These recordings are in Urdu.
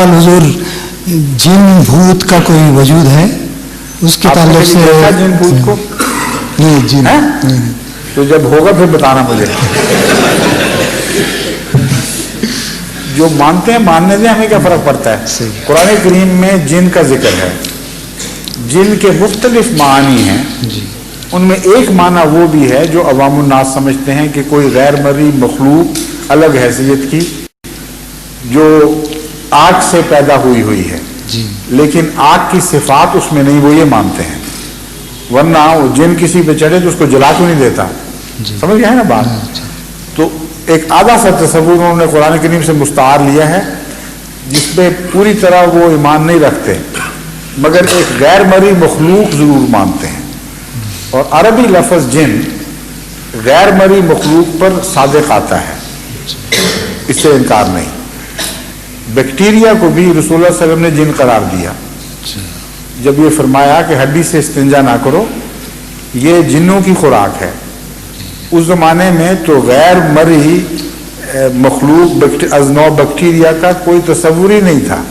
سوال حضور، جن بھوت کا کوئی وجود ہے اس کے تعلق سے؟ جن بھوت کو نہیں جن تو جب ہوگا پھر بتانا مجھے. جو مانتے ہیں ماننے دیں، ہمیں کیا فرق پڑتا ہے. قرآن کریم میں جن کا ذکر ہے، جن کے مختلف معنی ہیں. ان میں ایک معنی وہ بھی ہے جو عوام الناس سمجھتے ہیں کہ کوئی غیر مرئی مخلوق الگ حیثیت کی جو آگ سے پیدا ہوئی ہے، لیکن آگ کی صفات اس میں نہیں، وہ یہ مانتے ہیں. ورنہ وہ جن کسی پہ چڑھے تو اس کو جلا کیوں نہیں دیتا؟ سمجھ گئے ہیں نا بات. تو ایک آدھا سا تصور انہوں نے قرآن کریم سے مستعار لیا ہے، جس پہ پوری طرح وہ ایمان نہیں رکھتے، مگر ایک غیر مرئی مخلوق ضرور مانتے ہیں. اور عربی لفظ جن غیر مرئی مخلوق پر صادق آتا ہے، اس سے انکار نہیں. بیکٹیریا کو بھی رسول اللہ صلی اللہ علیہ وسلم نے جن قرار دیا. جب یہ فرمایا کہ ہڈی سے استنجا نہ کرو، یہ جنوں کی خوراک ہے. اس زمانے میں تو غیر مرئی مخلوق از نوع بیکٹیریا کا کوئی تصور ہی نہیں تھا.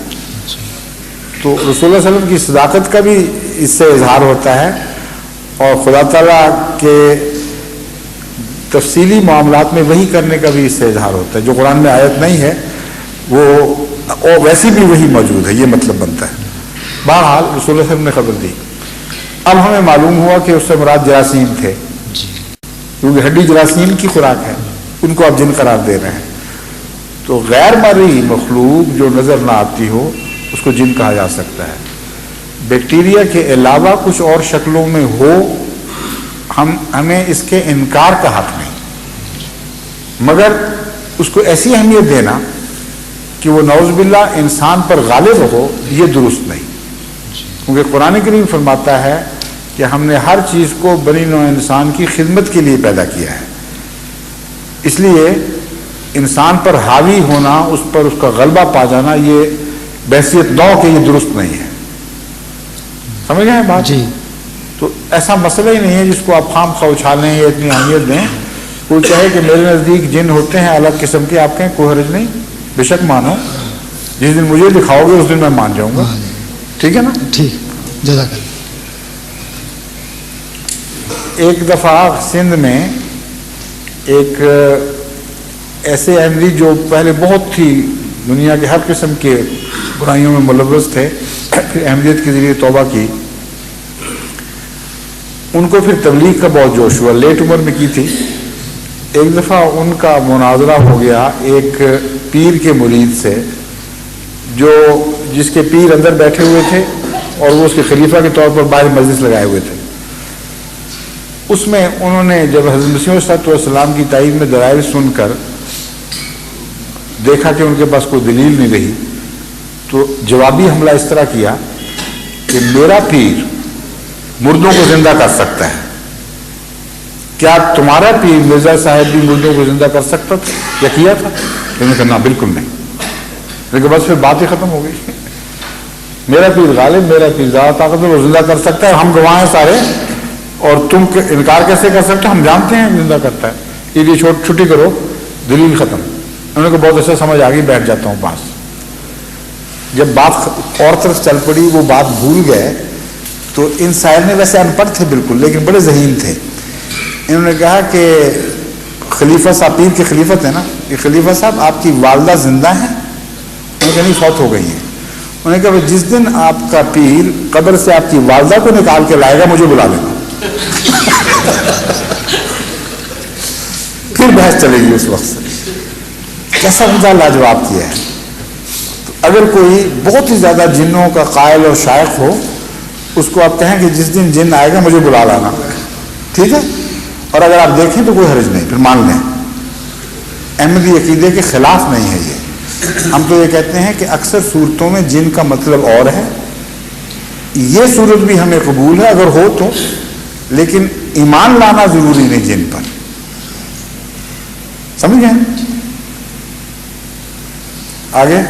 تو رسول اللہ صلی اللہ علیہ وسلم کی صداقت کا بھی اس سے اظہار ہوتا ہے، اور خدا تعالیٰ کے تفصیلی معاملات میں وحی کرنے کا بھی اس سے اظہار ہوتا ہے. جو قرآن میں آیت نہیں ہے وہ ویسی بھی وہی موجود ہے، یہ مطلب بنتا ہے. بہرحال رسول اللہ صلی اللہ علیہ وسلم نے خبر دی. اب ہمیں معلوم ہوا کہ اس سے مراد جراثیم تھے، کیونکہ ہڈی جراثیم کی خوراک ہے، ان کو آپ جن قرار دے رہے ہیں. تو غیر مرئی مخلوق جو نظر نہ آتی ہو اس کو جن کہا جا سکتا ہے. بیکٹیریا کے علاوہ کچھ اور شکلوں میں ہو، ہمیں اس کے انکار کا حق نہیں، مگر اس کو ایسی اہمیت دینا کہ وہ نعوذ باللہ انسان پر غالب ہو، یہ درست نہیں. کیونکہ قرآن کریم فرماتا ہے کہ ہم نے ہر چیز کو بنی نوع انسان کی خدمت کے لیے پیدا کیا ہے. اس لیے انسان پر حاوی ہونا، اس پر اس کا غلبہ پا جانا، یہ بحیثیت نوع کے یہ درست نہیں ہے. سمجھ گئے بات؟ جی. تو ایسا مسئلہ ہی نہیں ہے جس کو آپ خام خواہ اچھالیں یا اتنی اہمیت دیں. کوئی چاہے کہ میرے نزدیک جن ہوتے ہیں الگ قسم کے، آپ کہیں کوئی حرج نہیں، بے شک مانو. جس دن مجھے دکھاؤ گے اس دن میں مان جاؤں گا. ٹھیک ہے نا؟ ٹھیک، جزاک اللہ. ایک دفعہ سندھ میں ایک ایسے احمدی جو پہلے بہت تھی دنیا کے ہر قسم کے برائیوں میں ملوث تھے، پھر احمدیت کے ذریعے توبہ کی. ان کو پھر تبلیغ کا بہت جوش ہوا، لیٹ عمر میں کی تھی. ایک دفعہ ان کا مناظرہ ہو گیا ایک پیر کے مرید سے، جس کے پیر اندر بیٹھے ہوئے تھے اور وہ اس کے خلیفہ کے طور پر باہر مجلس لگائے ہوئے تھے. اس میں انہوں نے جب حضرت مسیح علیہ السلام کی تائید میں دلائل سن کر دیکھا کہ ان کے پاس کوئی دلیل نہیں رہی، تو جوابی حملہ اس طرح کیا کہ میرا پیر مردوں کو زندہ کر سکتا ہے، کیا تمہارا پیر مرزا صاحب بھی مردوں کو زندہ کر سکتا تھا یا کیا تھا؟ انہوں نے کہا نا بالکل نہیں. لیکن بس پھر بات ہی ختم ہو گئی. میرا پیر غالب، میرا پیر زیادہ طاقتور، وہ زندہ کر سکتا ہے، ہم گواہ ہیں سارے، اور تم انکار کیسے کر سکتے؟ ہم جانتے ہیں زندہ کرتا ہے. یہ چھٹی کرو، دلیل ختم. انہوں نے کہا بہت اچھا سمجھ آ گئی، بیٹھ جاتا ہوں پاس. جب بات اور طرف چل پڑی، وہ بات بھول گئے. تو ان سائر نے ویسے ان پڑھ تھے بالکل، لیکن بڑے ذہین تھے. انہوں نے کہا کہ خلیفہ صاحب، پیر کے خلیفہ تھے نا، کہ خلیفہ صاحب آپ کی والدہ زندہ ہیں؟ انہوں نے کہا نہیں، فوت ہو گئی ہیں. انہوں نے کہا جس دن آپ کا پیر قبر سے آپ کی والدہ کو نکال کے لائے گا مجھے بلا لینا. پھر بحث چلے گی اس وقت سے. کیسا عمدہ لاجواب کیا ہے. تو اگر کوئی بہت ہی زیادہ جنوں کا قائل اور شائق ہو، اس کو آپ کہیں کہ جس دن جن آئے گا مجھے بلا لانا. ٹھیک ہے؟ اور اگر آپ دیکھیں تو کوئی حرج نہیں، پھر مان لیں. احمدی عقیدے کے خلاف نہیں ہے یہ. ہم تو یہ کہتے ہیں کہ اکثر صورتوں میں جن کا مطلب اور ہے. یہ صورت بھی ہمیں قبول ہے اگر ہو تو، لیکن ایمان لانا ضروری نہیں جن پر. سمجھ گئے؟ آگے